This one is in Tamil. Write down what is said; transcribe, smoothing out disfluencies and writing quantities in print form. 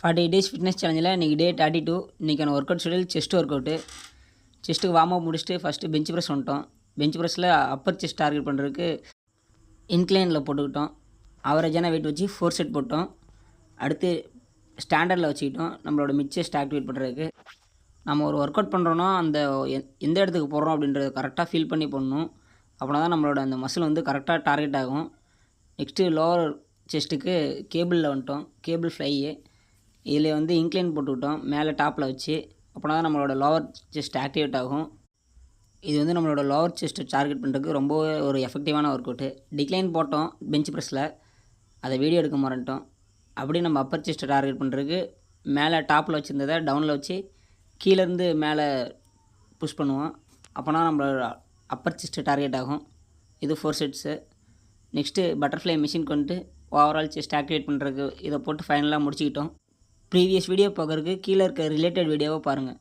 48 டேஸ் ஃபிட்னஸ் சேலஞ்சில் இன்றைக்கி டே 32. இன்றைக்கான work out schedule chest work out. செஸ்ட்டுக்கு வார்ம் அப் முடிச்சுட்டு ஃபஸ்ட்டு பெஞ்ச் ப்ரெஸ் வந்துட்டோம். பெஞ்ச் ப்ரெஸ்ஸில் அப்பர் செஸ்ட் டார்கெட் பண்ணுறதுக்கு இன்க்ளைனில் போட்டுக்கிட்டோம். ஆவரேஜான வெயிட் வச்சு 4 செட் போட்டோம். அடுத்து ஸ்டாண்டர்டில் வச்சுக்கிட்டோம் நம்மளோட மிட் செஸ்ட் ஆக்டிவேட் பண்ணுறதுக்கு. நம்ம ஒரு ஒர்க் அவுட் பண்ணுறோன்னா அந்த எந்த இடத்துக்கு போடுறோம் அப்படின்றத கரெக்டாக ஃபீல் பண்ணி பண்ணணும். அப்படின்னா தான் நம்மளோட அந்த மசில் வந்து கரெக்டாக டார்கெட் ஆகும். நெக்ஸ்ட்டு லோவர் செஸ்ட்டுக்கு கேபிளில் வந்துட்டோம். கேபிள் ஃப்ளையு இதில் வந்து இன்க்ளைன் போட்டுக்கிட்டோம் மேலே டாப்பில் வச்சு. அப்படின்னா தான் நம்மளோட லோவர் செஸ்ட் ஆக்டிவேட் ஆகும். இது வந்து நம்மளோட லோவர் செஸ்ட்டை டார்கெட் பண்ணுறதுக்கு ரொம்பவே ஒரு எஃபெக்டிவான ஒர்க் அவுட்டு. டிக்ளைன் போட்டோம் பெஞ்ச் ப்ரெஸ்ஸில், அதை வீடியோ எடுக்க மறந்துட்டோம். அப்படியே நம்ம அப்பர் செஸ்ட்டை டார்கெட் பண்ணுறதுக்கு மேலே டாப்பில் வச்சுருந்ததை டவுனில் வச்சு கீழேருந்து மேலே புஷ் பண்ணுவோம். அப்போனா நம்மளோட அப்பர் செஸ்ட்டு டார்கெட் ஆகும். இது 4 செட்ஸு. நெக்ஸ்ட்டு பட்டர்ஃப்ளை மிஷின் கொண்டு ஓவரால் செஸ்ட் ஆக்டிவேட் பண்ணுறதுக்கு இதை போட்டு ஃபைனலாக முடிச்சுக்கிட்டோம். ப்ரீவியஸ் வீடியோ பார்க்குறதுக்கு கீழே இருக்க ரிலேட்டட் வீடியோவை பாருங்கள்.